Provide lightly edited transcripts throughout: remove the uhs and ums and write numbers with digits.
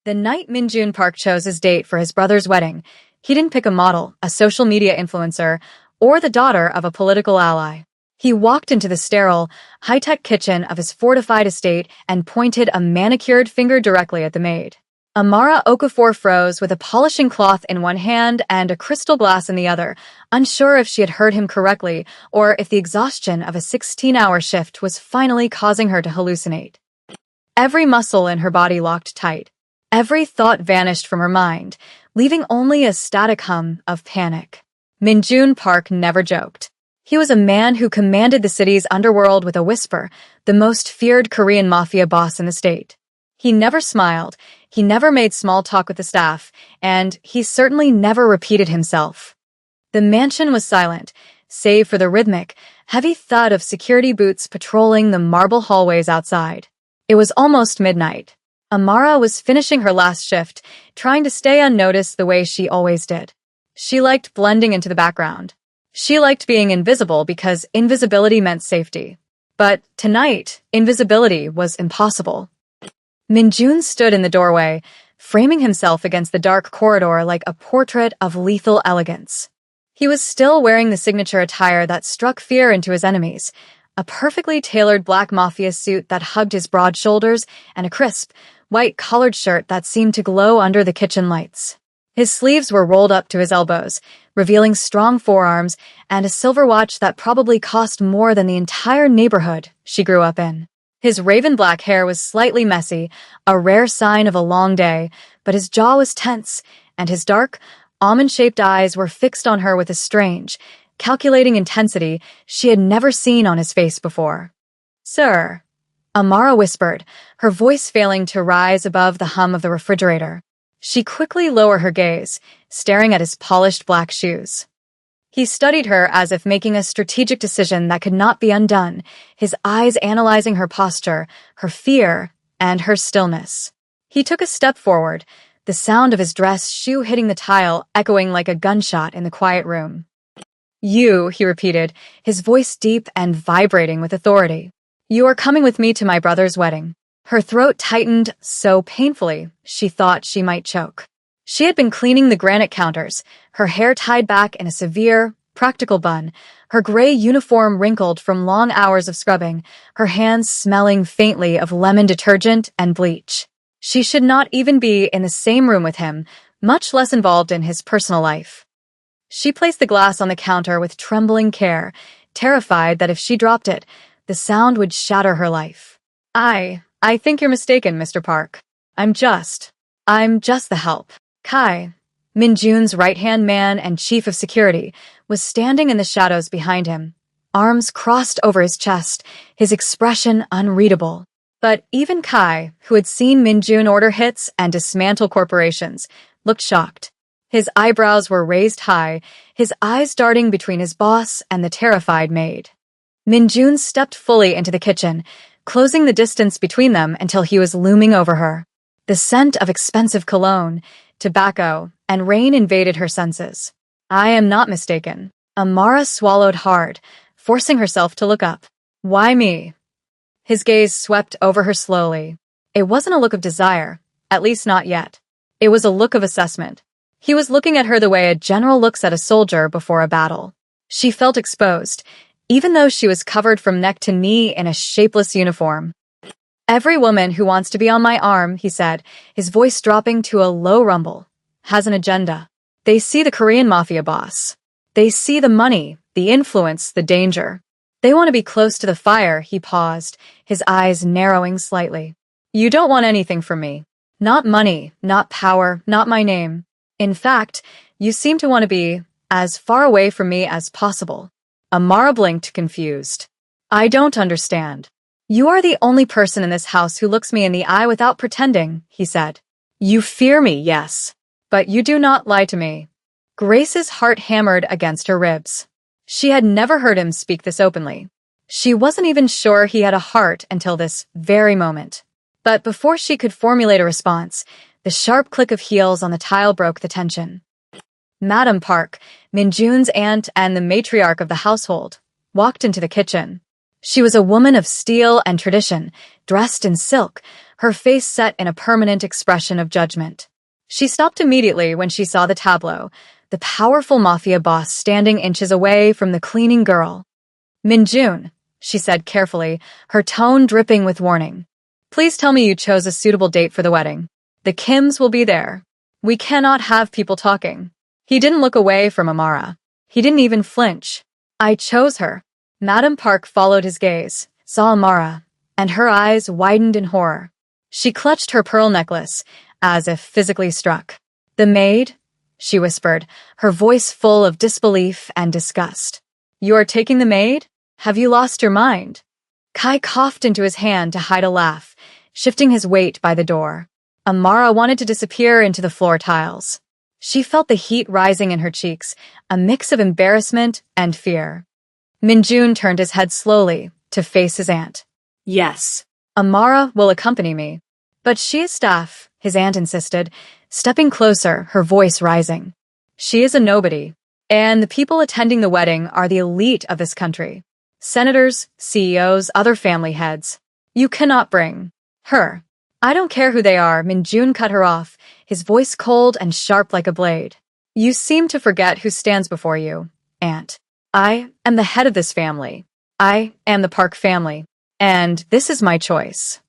The night Minjun Park chose his date for his brother's wedding, he didn't pick a model, a social media influencer, or the daughter of a political ally. He walked into the sterile, high-tech kitchen of his fortified estate and pointed a manicured finger directly at the maid. Amara Okafor froze with a polishing cloth in one hand and a crystal glass in the other, unsure if she had heard him correctly or if the exhaustion of a 16-hour shift was finally causing her to hallucinate. Every muscle in her body locked tight. Every thought vanished from her mind, leaving only a static hum of panic. Minjun Park never joked. He was a man who commanded the city's underworld with a whisper, the most feared Korean Mafia boss in the state. He never smiled, he never made small talk with the staff, and he certainly never repeated himself. The mansion was silent, save for the rhythmic, heavy thud of security boots patrolling the marble hallways outside. It was almost midnight. Amara was finishing her last shift, trying to stay unnoticed the way she always did. She liked blending into the background. She liked being invisible because invisibility meant safety. But tonight, invisibility was impossible. Minjun stood in the doorway, framing himself against the dark corridor like a portrait of lethal elegance. He was still wearing the signature attire that struck fear into his enemies, a perfectly tailored black Mafia suit that hugged his broad shoulders and a crisp, white collared shirt that seemed to glow under the kitchen lights. His sleeves were rolled up to his elbows, revealing strong forearms and a silver watch that probably cost more than the entire neighborhood she grew up in. His raven black hair was slightly messy, a rare sign of a long day, but his jaw was tense, and his dark, almond-shaped eyes were fixed on her with a strange, calculating intensity she had never seen on his face before. "Sir," Amara whispered, her voice failing to rise above the hum of the refrigerator. She quickly lowered her gaze, staring at his polished black shoes. He studied her as if making a strategic decision that could not be undone, his eyes analyzing her posture, her fear, and her stillness. He took a step forward, the sound of his dress shoe hitting the tile echoing like a gunshot in the quiet room. "You," he repeated, his voice deep and vibrating with authority. "You are coming with me to my brother's wedding." Her throat tightened so painfully she thought she might choke. She had been cleaning the granite counters, her hair tied back in a severe, practical bun, her gray uniform wrinkled from long hours of scrubbing, her hands smelling faintly of lemon detergent and bleach. She should not even be in the same room with him, much less involved in his personal life. She placed the glass on the counter with trembling care, terrified that if she dropped it, the sound would shatter her life. I think you're mistaken, Mr. Park. I'm just the help." Kai, Minjun's right-hand man and chief of security, was standing in the shadows behind him, arms crossed over his chest, his expression unreadable. But even Kai, who had seen Minjun order hits and dismantle corporations, looked shocked. His eyebrows were raised high, his eyes darting between his boss and the terrified maid. Minjun stepped fully into the kitchen, closing the distance between them until he was looming over her. The scent of expensive cologne, tobacco, and rain invaded her senses. "I am not mistaken." Amara swallowed hard, forcing herself to look up. "Why me?" His gaze swept over her slowly. It wasn't a look of desire, at least not yet. It was a look of assessment. He was looking at her the way a general looks at a soldier before a battle. She felt exposed, even though she was covered from neck to knee in a shapeless uniform. "Every woman who wants to be on my arm," he said, his voice dropping to a low rumble, "has an agenda. They see the Korean Mafia boss. They see the money, the influence, the danger. They want to be close to the fire." He paused, his eyes narrowing slightly. "You don't want anything from me. Not money, not power, not my name. In fact, you seem to want to be as far away from me as possible." Amara blinked, confused. "I don't understand." "You are the only person in this house who looks me in the eye without pretending," he said. "You fear me, yes, but you do not lie to me." Grace's heart hammered against her ribs. She had never heard him speak this openly. She wasn't even sure he had a heart until this very moment. But before she could formulate a response, the sharp click of heels on the tile broke the tension. Madam Park, Minjun's aunt and the matriarch of the household, walked into the kitchen. She was a woman of steel and tradition, dressed in silk, her face set in a permanent expression of judgment. She stopped immediately when she saw the tableau, the powerful Mafia boss standing inches away from the cleaning girl. Minjun, she said carefully, her tone dripping with warning. Please tell me you chose a suitable date for the wedding. The Kims will be there. We cannot have people talking. He didn't look away from Amara. He didn't even flinch. I chose her. Madam Park followed his gaze, saw Amara, and her eyes widened in horror. She clutched her pearl necklace, as if physically struck. The maid? She whispered, her voice full of disbelief and disgust. You are taking the maid? Have you lost your mind? Kai coughed into his hand to hide a laugh, shifting his weight by the door. Amara wanted to disappear into the floor tiles. She felt the heat rising in her cheeks, a mix of embarrassment and fear. Minjun turned his head slowly to face his aunt. Yes. Amara will accompany me. But she is staff, his aunt insisted, stepping closer, her voice rising. She is a nobody, and the people attending the wedding are the elite of this country. Senators, CEOs, other family heads. You cannot bring her. I don't care who they are, Minjun cut her off, his voice cold and sharp like a blade. You seem to forget who stands before you, aunt. I am the head of this family. I am the Park family, and this is my choice.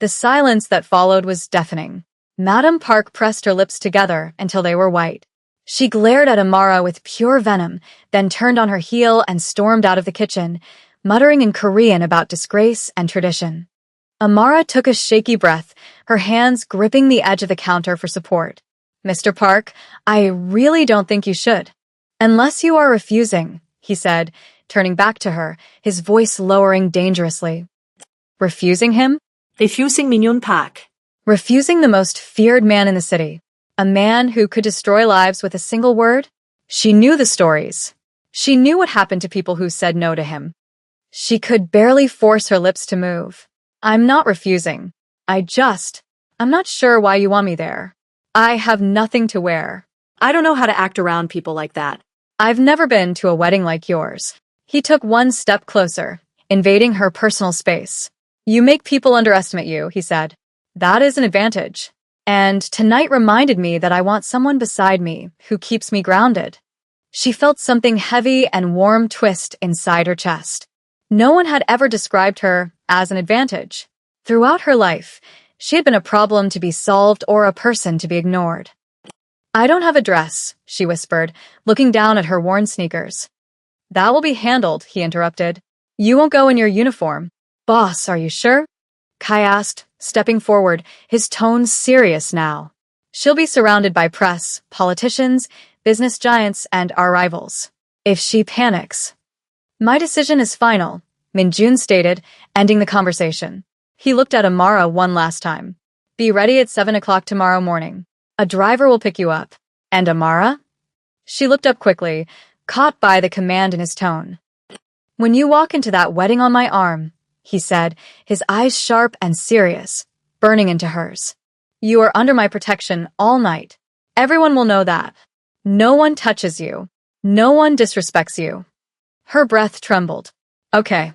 The silence that followed was deafening. Madam Park pressed her lips together until they were white. She glared at Amara with pure venom, then turned on her heel and stormed out of the kitchen, muttering in Korean about disgrace and tradition. Amara took a shaky breath, her hands gripping the edge of the counter for support. Mr. Park, I really don't think you should. Unless you are refusing, he said, turning back to her, his voice lowering dangerously. Refusing him? Refusing Minjun Park. Refusing the most feared man in the city. A man who could destroy lives with a single word? She knew the stories. She knew what happened to people who said no to him. She could barely force her lips to move. I'm not refusing. I'm not sure why you want me there. I have nothing to wear. I don't know how to act around people like that. I've never been to a wedding like yours. He took one step closer, invading her personal space. You make people underestimate you, he said. That is an advantage. And tonight reminded me that I want someone beside me who keeps me grounded. She felt something heavy and warm twist inside her chest. No one had ever described her as an advantage. Throughout her life, she had been a problem to be solved or a person to be ignored. I don't have a dress, she whispered, looking down at her worn sneakers. That will be handled, he interrupted. You won't go in your uniform. Boss, are you sure? Kai asked, stepping forward, his tone serious now. She'll be surrounded by press, politicians, business giants, and our rivals. If she panics. My decision is final, Minjun stated, ending the conversation. He looked at Amara one last time. Be ready at 7 o'clock tomorrow morning. A driver will pick you up. And Amara? She looked up quickly, caught by the command in his tone. When you walk into that wedding on my arm, he said, his eyes sharp and serious, burning into hers. You are under my protection all night. Everyone will know that. No one touches you. No one disrespects you. Her breath trembled. Okay.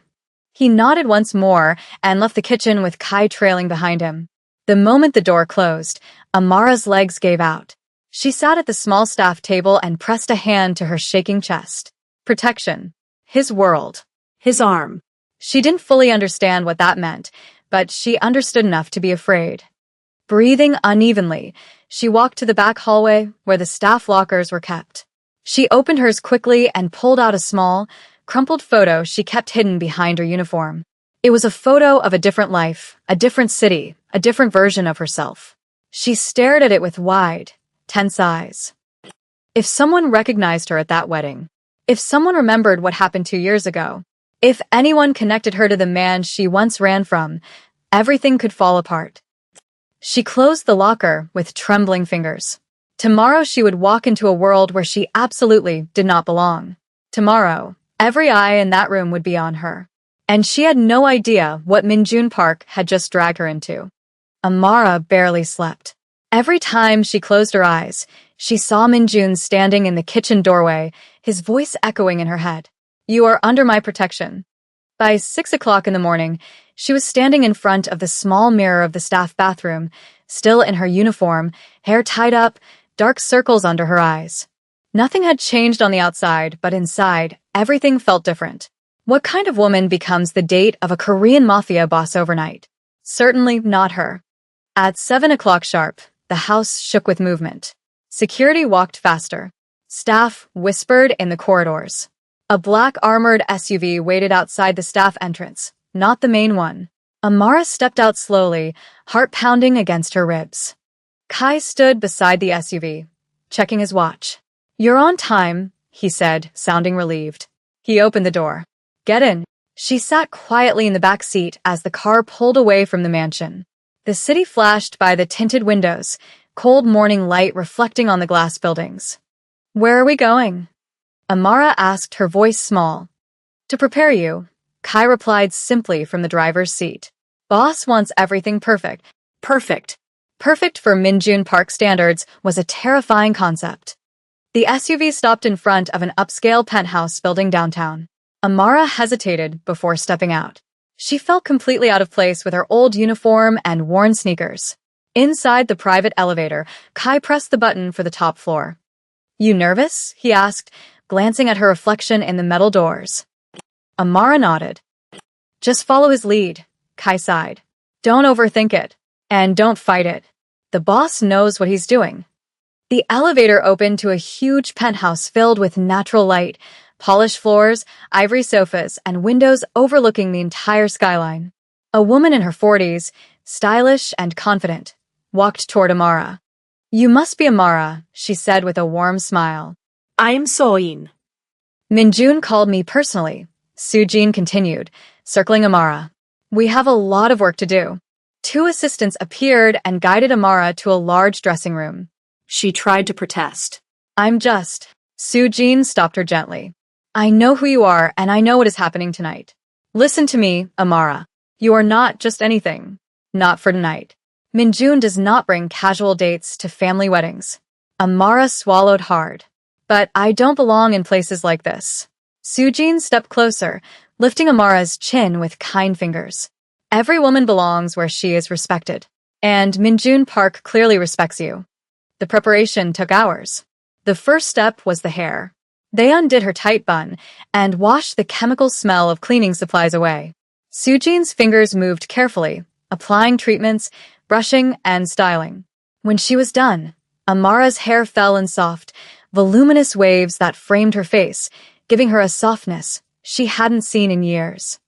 He nodded once more and left the kitchen with Kai trailing behind him. The moment the door closed, Amara's legs gave out. She sat at the small staff table and pressed a hand to her shaking chest. Protection. His world. His arm. She didn't fully understand what that meant, but she understood enough to be afraid. Breathing unevenly, she walked to the back hallway where the staff lockers were kept. She opened hers quickly and pulled out a small, crumpled photo she kept hidden behind her uniform. It was a photo of a different life, a different city, a different version of herself. She stared at it with wide, tense eyes. If someone recognized her at that wedding, if someone remembered what happened 2 years ago, if anyone connected her to the man she once ran from, everything could fall apart. She closed the locker with trembling fingers. Tomorrow she would walk into a world where she absolutely did not belong. Tomorrow, every eye in that room would be on her. And she had no idea what Minjun Park had just dragged her into. Amara barely slept. Every time she closed her eyes, she saw Minjun standing in the kitchen doorway, his voice echoing in her head. You are under my protection. By 6 o'clock in the morning, she was standing in front of the small mirror of the staff bathroom, still in her uniform, hair tied up, dark circles under her eyes. Nothing had changed on the outside, but inside, everything felt different. What kind of woman becomes the date of a Korean mafia boss overnight? Certainly not her. At 7 o'clock sharp, the house shook with movement. Security walked faster. Staff whispered in the corridors. A black armored SUV waited outside the staff entrance, not the main one. Amara stepped out slowly, heart pounding against her ribs. Kai stood beside the SUV, checking his watch. "You're on time," he said, sounding relieved. He opened the door. "Get in." She sat quietly in the back seat as the car pulled away from the mansion. The city flashed by the tinted windows, cold morning light reflecting on the glass buildings. "Where are we going?" Amara asked, her voice small. "To prepare you," Kai replied simply from the driver's seat. Boss wants everything perfect. Perfect. Perfect for Minjun Park standards was a terrifying concept. The SUV stopped in front of an upscale penthouse building downtown. Amara hesitated before stepping out. She felt completely out of place with her old uniform and worn sneakers. Inside the private elevator, Kai pressed the button for the top floor. "You nervous?" he asked, glancing at her reflection in the metal doors. Amara nodded. "Just follow his lead," Kai sighed. "Don't overthink it. And don't fight it. The boss knows what he's doing." The elevator opened to a huge penthouse filled with natural light, polished floors, ivory sofas, and windows overlooking the entire skyline. A woman in her 40s, stylish and confident, walked toward Amara. "You must be Amara," she said with a warm smile. I am Soin. "Minjun called me personally," Sujin continued, circling Amara. "We have a lot of work to do." Two assistants appeared and guided Amara to a large dressing room. She tried to protest. "I'm just..." Sujin stopped her gently. "I know who you are, and I know what is happening tonight. Listen to me, Amara. You are not just anything. Not for tonight. Minjun does not bring casual dates to family weddings." Amara swallowed hard. "But I don't belong in places like this." Sujin stepped closer, lifting Amara's chin with kind fingers. "Every woman belongs where she is respected. And Minjun Park clearly respects you." The preparation took hours. The first step was the hair. They undid her tight bun and washed the chemical smell of cleaning supplies away. Sujin's fingers moved carefully, applying treatments, brushing, and styling. When she was done, Amara's hair fell in soft, voluminous waves that framed her face, giving her a softness she hadn't seen in years.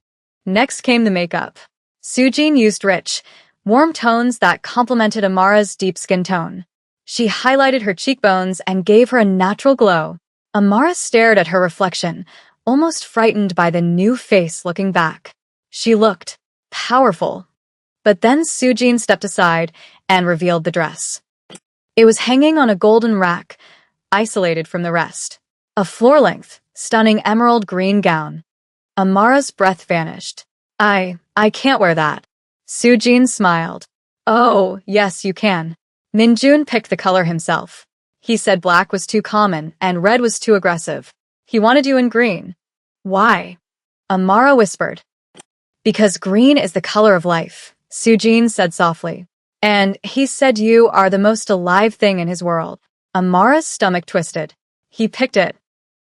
Next came the makeup. Sujin used rich, warm tones that complemented Amara's deep skin tone. She highlighted her cheekbones and gave her a natural glow. Amara stared at her reflection, almost frightened by the new face looking back. She looked powerful. But then Sujin stepped aside and revealed the dress. It was hanging on a golden rack, isolated from the rest. A floor-length, stunning emerald green gown. Amara's breath vanished. I can't wear that." Sujin smiled. "Oh, yes, you can." Minjun picked the color himself. He said black was too common and red was too aggressive. He wanted you in green. "Why?" Amara whispered. "Because green is the color of life," Sujin said softly. "And he said you are the most alive thing in his world." Amara's stomach twisted. He picked it.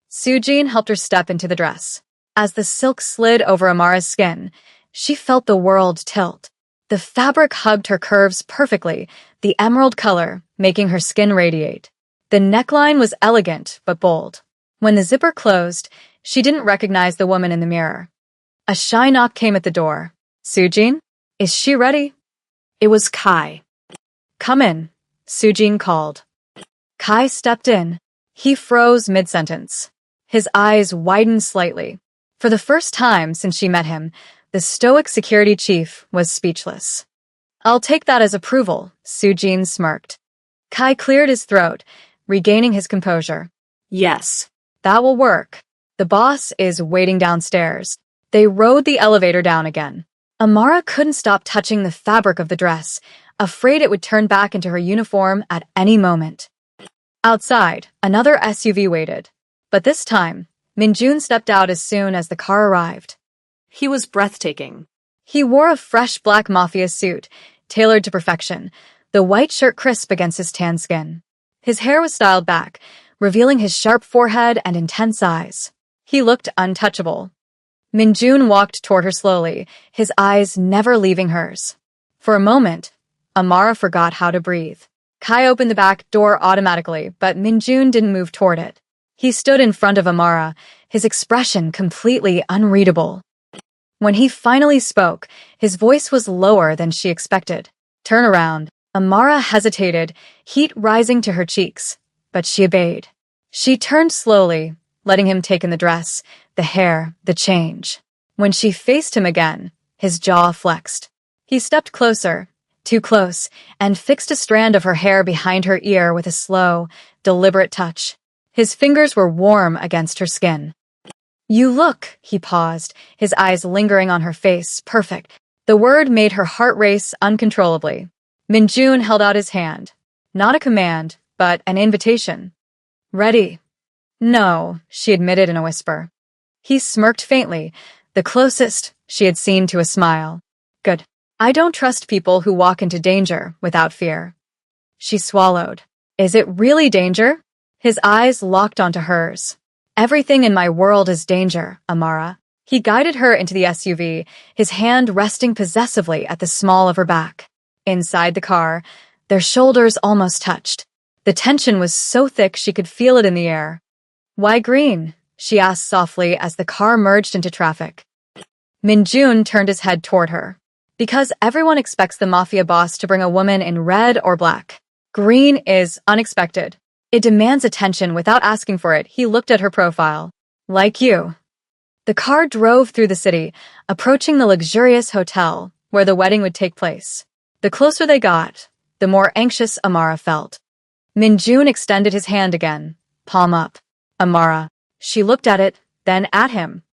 Sujin helped her step into the dress. As the silk slid over Amara's skin, she felt the world tilt. The fabric hugged her curves perfectly, the emerald color making her skin radiate. The neckline was elegant but bold. When the zipper closed, she didn't recognize the woman in the mirror. A shy knock came at the door. "Sujin? Is she ready?" It was Kai. "Come in," Sujin called. Kai stepped in. He froze mid-sentence. His eyes widened slightly. For the first time since she met him, the stoic security chief was speechless. "I'll take that as approval," Sujin smirked. Kai cleared his throat, regaining his composure. Yes. "That will work. The boss is waiting downstairs." They rode the elevator down again. Amara couldn't stop touching the fabric of the dress, afraid it would turn back into her uniform at any moment. Outside, another SUV waited. But this time, Minjun stepped out as soon as the car arrived. He was breathtaking. He wore a fresh black Mafia suit, tailored to perfection, the white shirt crisp against his tan skin. His hair was styled back, revealing his sharp forehead and intense eyes. He looked untouchable. Minjun walked toward her slowly, his eyes never leaving hers. For a moment, Amara forgot how to breathe. Kai opened the back door automatically, but Minjun didn't move toward it. He stood in front of Amara, his expression completely unreadable. When he finally spoke, his voice was lower than she expected. Turn around. Amara hesitated, heat rising to her cheeks, but she obeyed. She turned slowly, letting him take in the dress, the hair, the change. When she faced him again, his jaw flexed. He stepped closer, too close, and fixed a strand of her hair behind her ear with a slow, deliberate touch. His fingers were warm against her skin. You look, he paused, his eyes lingering on her face, perfect. The word made her heart race uncontrollably. Minjun held out his hand. Not a command, but an invitation. Ready? No, she admitted in a whisper. He smirked faintly, the closest she had seen to a smile. Good. I don't trust people who walk into danger without fear. She swallowed. Is it really danger? His eyes locked onto hers. Everything in my world is danger, Amara. He guided her into the SUV, his hand resting possessively at the small of her back. Inside the car, their shoulders almost touched. The tension was so thick she could feel it in the air. Why green? She asked softly as the car merged into traffic. Minjun turned his head toward her. Because everyone expects the Mafia boss to bring a woman in red or black. Green is unexpected. It demands attention without asking for it. He looked at her profile. Like you. The car drove through the city, approaching the luxurious hotel where the wedding would take place. The closer they got, the more anxious Amara felt. Minjun extended his hand again, palm up. Amara. She looked at it, then at him.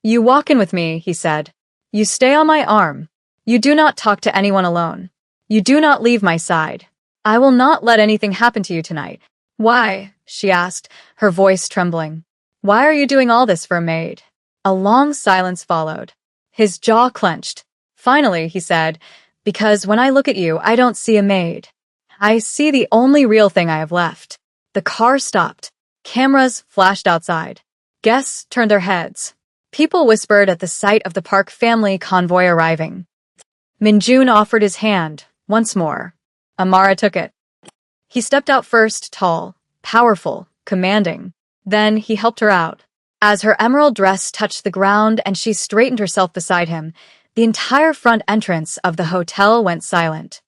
You walk in with me, he said. You stay on my arm. You do not talk to anyone alone. You do not leave my side. I will not let anything happen to you tonight. Why? She asked, her voice trembling. Why are you doing all this for a maid? A long silence followed. His jaw clenched. Finally, he said, because when I look at you, I don't see a maid. I see the only real thing I have left. The car stopped. Cameras flashed outside. Guests turned their heads. People whispered at the sight of the Park family convoy arriving. Minjun offered his hand, once more. Amara took it. He stepped out first, tall, powerful, commanding. Then he helped her out. As her emerald dress touched the ground and she straightened herself beside him, the entire front entrance of the hotel went silent.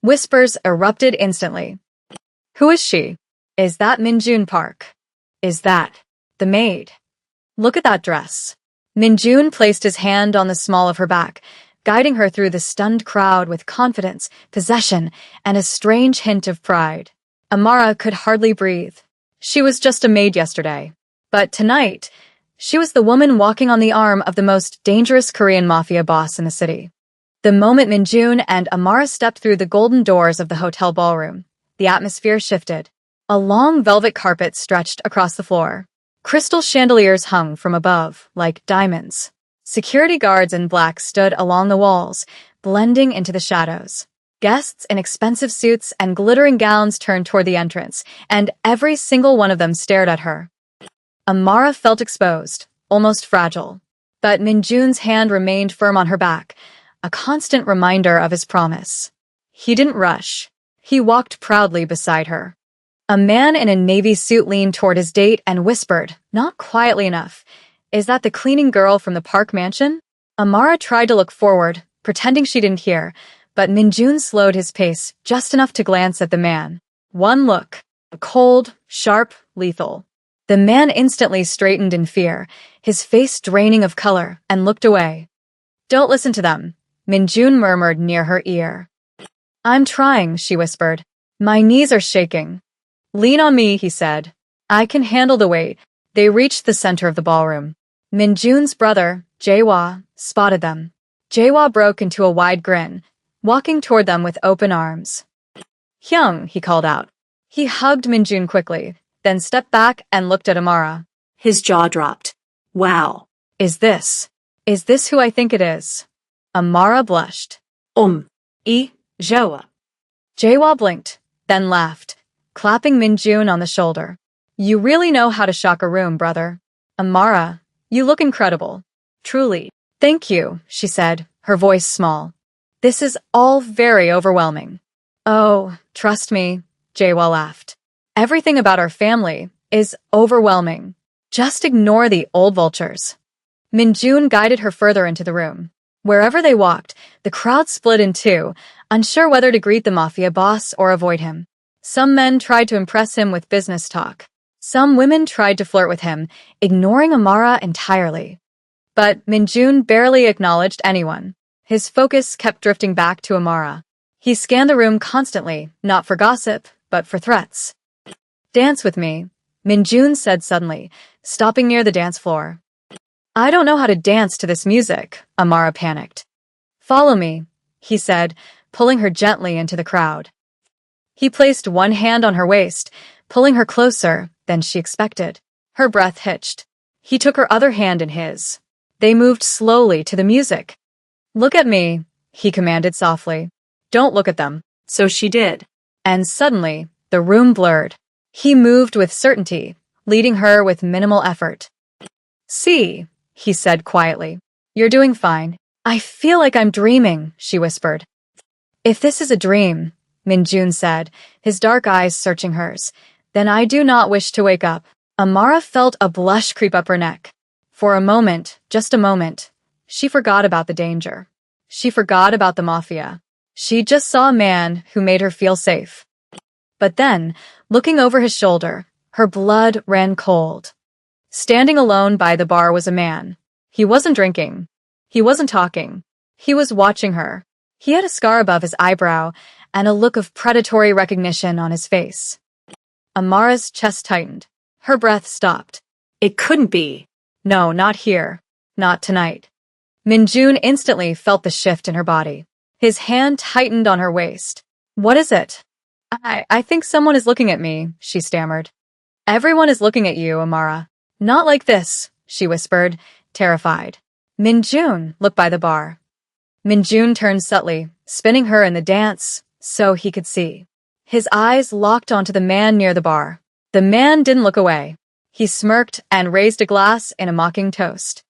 Whispers erupted instantly. Who is she? Is that Minjun Park? Is that the maid? Look at that dress. Minjun placed his hand on the small of her back, guiding her through the stunned crowd with confidence, possession, and a strange hint of pride. Amara could hardly breathe. She was just a maid yesterday. But tonight, she was the woman walking on the arm of the most dangerous Korean mafia boss in the city. The moment Minjun and Amara stepped through the golden doors of the hotel ballroom, the atmosphere shifted. A long velvet carpet stretched across the floor. Crystal chandeliers hung from above, like diamonds. Security guards in black stood along the walls, blending into the shadows. Guests in expensive suits and glittering gowns turned toward the entrance, and every single one of them stared at her. Amara felt exposed, almost fragile. But Minjun's hand remained firm on her back, a constant reminder of his promise. He didn't rush. He walked proudly beside her. A man in a navy suit leaned toward his date and whispered, not quietly enough, Is that the cleaning girl from the Park mansion? Amara tried to look forward, pretending she didn't hear, but Minjun slowed his pace just enough to glance at the man. One look. Cold, sharp, lethal. The man instantly straightened in fear, his face draining of color, and looked away. Don't listen to them, Minjun murmured near her ear. I'm trying, she whispered. My knees are shaking. Lean on me, he said. I can handle the weight. They reached the center of the ballroom. Minjun's brother, Jae-wha, spotted them. Jae-wha broke into a wide grin, walking toward them with open arms. Hyung, he called out. He hugged Minjun quickly, then stepped back and looked at Amara. His jaw dropped. Wow. Is this Is this who I think it is? Amara blushed. I, Joa. Jaewa blinked, then laughed, clapping Minjun on the shoulder. You really know how to shock a room, brother. Amara, you look incredible. Truly. Thank you, she said, her voice small. This is all very overwhelming. Oh, trust me, Jaewa laughed. Everything about our family is overwhelming. Just ignore the old vultures. Minjun guided her further into the room. Wherever they walked, the crowd split in two, unsure whether to greet the Mafia boss or avoid him. Some men tried to impress him with business talk. Some women tried to flirt with him, ignoring Amara entirely. But Minjun barely acknowledged anyone. His focus kept drifting back to Amara. He scanned the room constantly, not for gossip, but for threats. Dance with me, Minjun said suddenly, stopping near the dance floor. I don't know how to dance to this music, Amara panicked. Follow me, he said, pulling her gently into the crowd. He placed one hand on her waist, pulling her closer than she expected. Her breath hitched. He took her other hand in his. They moved slowly to the music. Look at me, he commanded softly. Don't look at them. So she did. And suddenly, the room blurred. He moved with certainty, leading her with minimal effort. See, he said quietly. You're doing fine. I feel like I'm dreaming, she whispered. If this is a dream, Minjun said, his dark eyes searching hers, then I do not wish to wake up. Amara felt a blush creep up her neck. For a moment, just a moment, she forgot about the danger. She forgot about the Mafia. She just saw a man who made her feel safe. But then, looking over his shoulder, her blood ran cold. Standing alone by the bar was a man. He wasn't drinking. He wasn't talking. He was watching her. He had a scar above his eyebrow and a look of predatory recognition on his face. Amara's chest tightened. Her breath stopped. It couldn't be. No, not here. Not tonight. Minjun instantly felt the shift in her body. His hand tightened on her waist. What is it? I think someone is looking at me, she stammered. Everyone is looking at you, Amara. Not like this, she whispered, terrified. Minjun, look by the bar. Minjun turned subtly, spinning her in the dance, so he could see. His eyes locked onto the man near the bar. The man didn't look away. He smirked and raised a glass in a mocking toast.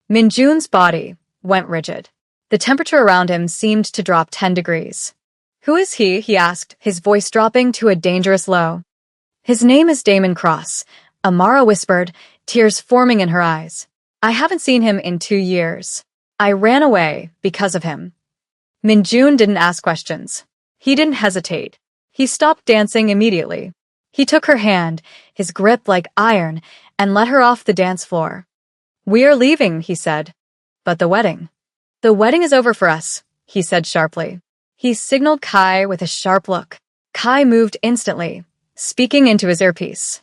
Minjun's body went rigid. The temperature around him seemed to drop 10 degrees. Who is he asked, his voice dropping to a dangerous low. His name is Damon Cross, Amara whispered, tears forming in her eyes. I haven't seen him in 2 years. I ran away because of him. Minjun didn't ask questions. He didn't hesitate. He stopped dancing immediately. He took her hand, his grip like iron, and led her off the dance floor. We are leaving, he said. But the wedding? The wedding is over for us, he said sharply. He signaled Kai with a sharp look. Kai moved instantly, speaking into his earpiece.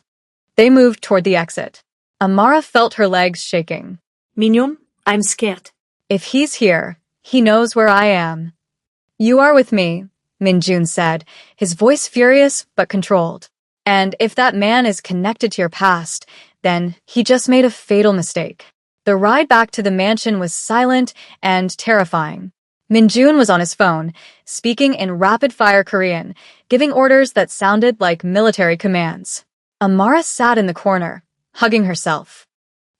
They moved toward the exit. Amara felt her legs shaking. Minjun, I'm scared. If he's here, he knows where I am. You are with me, Minjun said, his voice furious but controlled. And if that man is connected to your past, then he just made a fatal mistake. The ride back to the mansion was silent and terrifying. Minjun was on his phone, speaking in rapid-fire Korean, giving orders that sounded like military commands. Amara sat in the corner, hugging herself.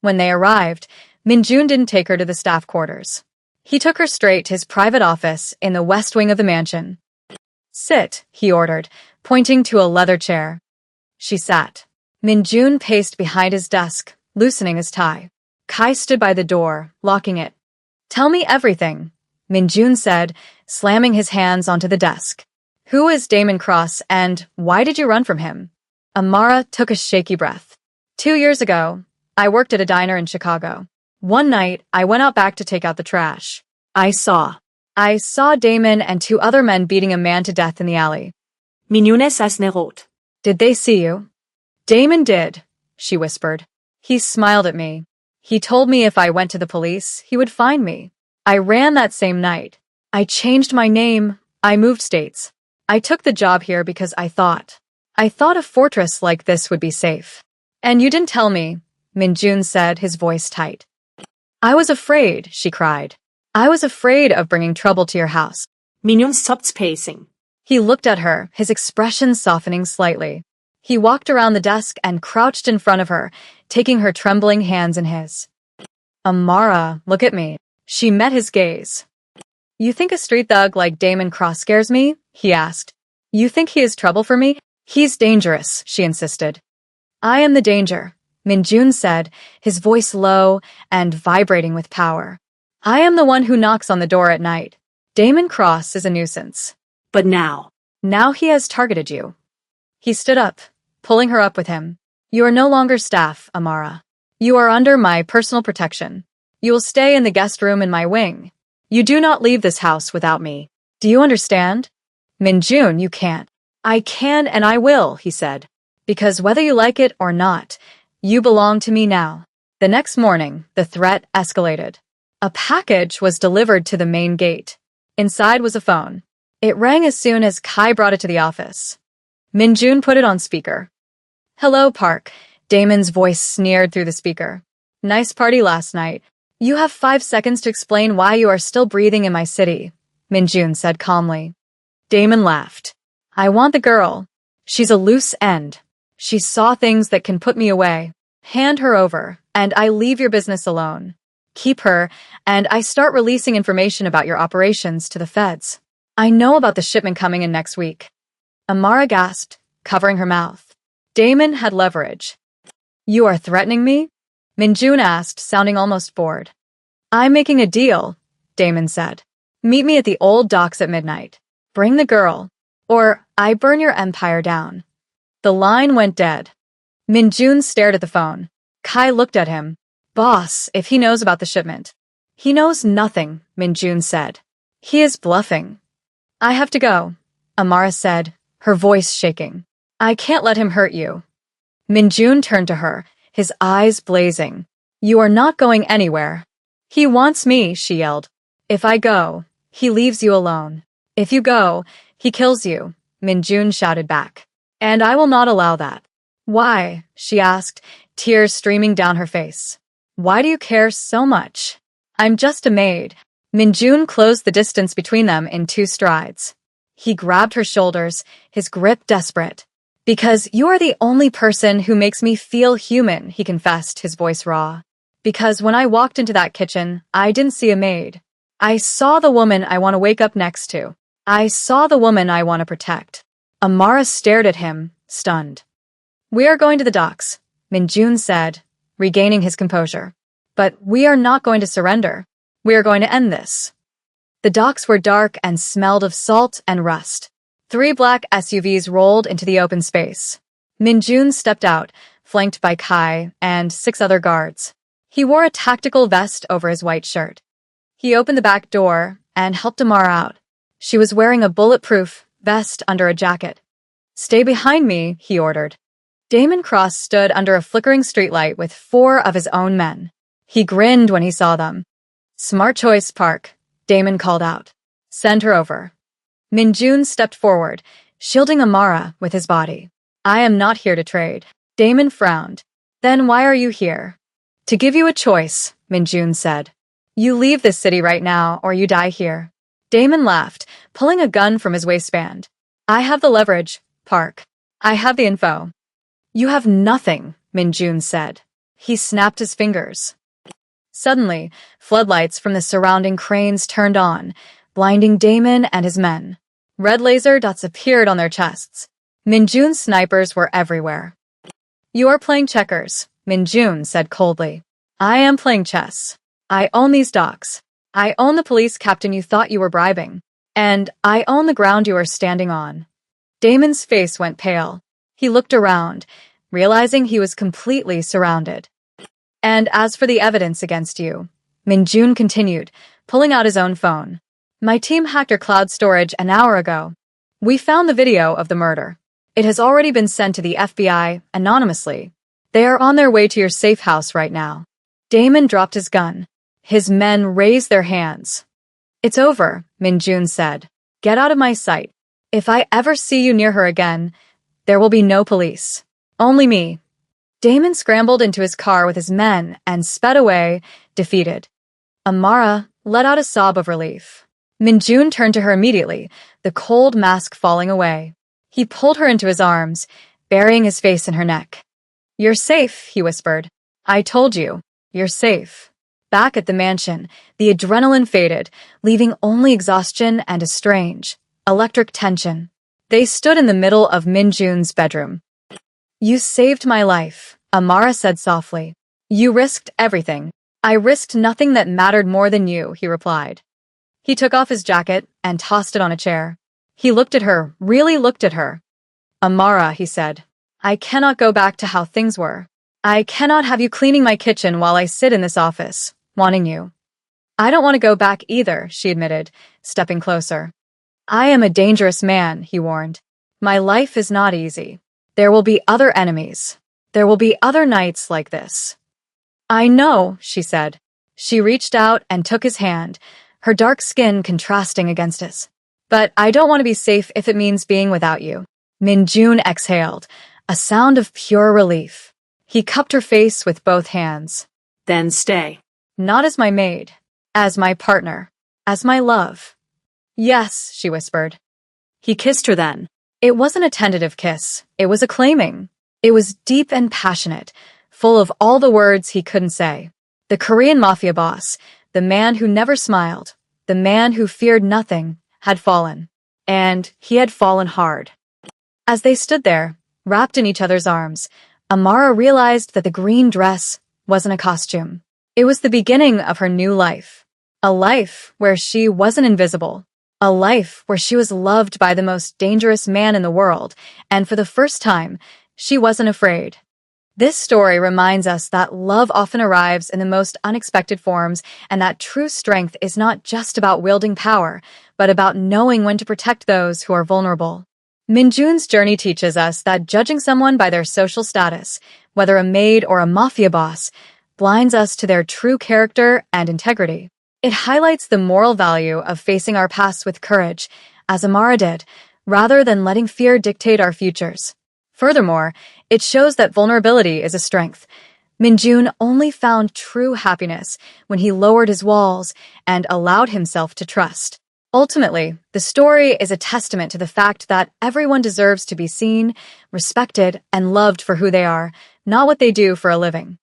When they arrived, Minjun didn't take her to the staff quarters. He took her straight to his private office in the west wing of the mansion. Sit, he ordered, pointing to a leather chair. She sat. Minjun paced behind his desk, loosening his tie. Kai stood by the door, locking it. Tell me everything, Minjun said, slamming his hands onto the desk. Who is Damon Cross and why did you run from him? Amara took a shaky breath. 2 years ago, I worked at a diner in Chicago. One night, I went out back to take out the trash. I saw Damon and 2 other men beating a man to death in the alley. Minjunes asnerot. Did they see you? Damon did, she whispered. He smiled at me. He told me if I went to the police, he would find me. I ran that same night. I changed my name. I moved states. I took the job here because I thought a fortress like this would be safe. And you didn't tell me, Minjun said, his voice tight. I was afraid, she cried. I was afraid of bringing trouble to your house. Minyon stopped pacing. He looked at her, his expression softening slightly. He walked around the desk and crouched in front of her, taking her trembling hands in his. Amara, look at me. She met his gaze. You think a street thug like Damon Cross scares me? He asked. You think he is trouble for me? He's dangerous, she insisted. I am the danger, Minjun said, his voice low and vibrating with power. I am the one who knocks on the door at night. Damon Cross is a nuisance. But now. Now he has targeted you. He stood up, pulling her up with him. You are no longer staff, Amara. You are under my personal protection. You will stay in the guest room in my wing. You do not leave this house without me. Do you understand? Minjun, you can't. I can and I will, he said. Because whether you like it or not, you belong to me now. The next morning, the threat escalated. A package was delivered to the main gate. Inside was a phone. It rang as soon as Kai brought it to the office. Minjun put it on speaker. Hello, Park. Damon's voice sneered through the speaker. Nice party last night. You have 5 seconds to explain why you are still breathing in my city, Minjun said calmly. Damon laughed. I want the girl. She's a loose end. She saw things that can put me away. Hand her over, and I leave your business alone. Keep her, and I start releasing information about your operations to the feds. I know about the shipment coming in next week. Amara gasped, covering her mouth. Damon had leverage. You are threatening me? Minjun asked, sounding almost bored. I'm making a deal, Damon said. Meet me at the old docks at midnight. Bring the girl, or I burn your empire down. The line went dead. Minjun stared at the phone. Kai looked at him. Boss, if he knows about the shipment. He knows nothing, Minjun said. He is bluffing. I have to go, Amara said, her voice shaking. I can't let him hurt you. Minjun turned to her, his eyes blazing. You are not going anywhere. He wants me, she yelled. If I go, he leaves you alone. If you go, he kills you, Minjun shouted back. And I will not allow that. Why? She asked, tears streaming down her face. Why do you care so much? I'm just a maid. Minjun closed the distance between them in 2 strides. He grabbed her shoulders, his grip desperate. Because you are the only person who makes me feel human, he confessed, his voice raw. Because when I walked into that kitchen, I didn't see a maid. I saw the woman I want to wake up next to. I saw the woman I want to protect. Amara stared at him, stunned. We are going to the docks, Minjun said, regaining his composure. But we are not going to surrender. We are going to end this. The docks were dark and smelled of salt and rust. 3 black SUVs rolled into the open space. Minjun stepped out, flanked by Kai and 6 other guards. He wore a tactical vest over his white shirt. He opened the back door and helped Amara out. She was wearing a bulletproof vest under a jacket. Stay behind me, he ordered. Damon Cross stood under a flickering streetlight with 4 of his own men. He grinned when he saw them. Smart choice, Park, Damon called out. Send her over. Minjun stepped forward, shielding Amara with his body. I am not here to trade. Damon frowned. Then why are you here? To give you a choice, Minjun said. You leave this city right now or you die here. Damon laughed, pulling a gun from his waistband. I have the leverage, Park. I have the info. You have nothing, Minjun said. He snapped his fingers. Suddenly, floodlights from the surrounding cranes turned on, blinding Damon and his men. Red laser dots appeared on their chests. Minjun's snipers were everywhere. You are playing checkers, Minjun said coldly. I am playing chess. I own these docks. I own the police captain you thought you were bribing. And I own the ground you are standing on. Damon's face went pale. He looked around, realizing he was completely surrounded. And as for the evidence against you, Minjun continued, pulling out his own phone. My team hacked your cloud storage an hour ago. We found the video of the murder. It has already been sent to the FBI anonymously. They are on their way to your safe house right now. Damon dropped his gun. His men raised their hands. It's over, Minjun said. Get out of my sight. If I ever see you near her again, there will be no police. Only me. Damon scrambled into his car with his men and sped away, defeated. Amara let out a sob of relief. Minjun turned to her immediately, the cold mask falling away. He pulled her into his arms, burying his face in her neck. "You're safe," he whispered. "I told you, you're safe." Back at the mansion, the adrenaline faded, leaving only exhaustion and a strange, electric tension. They stood in the middle of Minjun's bedroom. "You saved my life," Amara said softly. "You risked everything." "I risked nothing that mattered more than you," he replied. He took off his jacket and tossed it on a chair. He looked at her, really looked at her. "Amara," he said, "I cannot go back to how things were. I cannot have you cleaning my kitchen while I sit in this office, wanting you." "I don't want to go back either," she admitted, stepping closer. "I am a dangerous man," he warned. "My life is not easy. There will be other enemies. There will be other nights like this." "I know," she said. She reached out and took his hand, her dark skin contrasting against his. "But I don't want to be safe if it means being without you." Minjun exhaled, a sound of pure relief. He cupped her face with both hands. Then stay. "Not as my maid, as my partner, as my love." "Yes," she whispered. He kissed her then. It wasn't a tentative kiss, it was a claiming. It was deep and passionate, full of all the words he couldn't say. The Korean Mafia boss, the man who never smiled, the man who feared nothing, had fallen. And he had fallen hard. As they stood there, wrapped in each other's arms, Amara realized that the green dress wasn't a costume. It was the beginning of her new life. A life where she wasn't invisible. A life where she was loved by the most dangerous man in the world, and for the first time, she wasn't afraid. This story reminds us that love often arrives in the most unexpected forms, and that true strength is not just about wielding power, but about knowing when to protect those who are vulnerable. Minjun's journey teaches us that judging someone by their social status, whether a maid or a mafia boss, blinds us to their true character and integrity. It highlights the moral value of facing our past with courage, as Amara did, rather than letting fear dictate our futures. Furthermore, it shows that vulnerability is a strength. Minjun only found true happiness when he lowered his walls and allowed himself to trust. Ultimately, the story is a testament to the fact that everyone deserves to be seen, respected, and loved for who they are, not what they do for a living.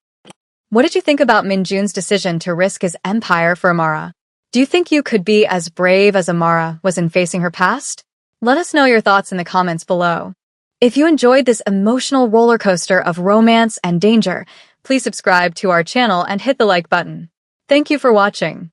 What did you think about Minjun's decision to risk his empire for Amara? Do you think you could be as brave as Amara was in facing her past? Let us know your thoughts in the comments below. If you enjoyed this emotional roller coaster of romance and danger, please subscribe to our channel and hit the like button. Thank you for watching.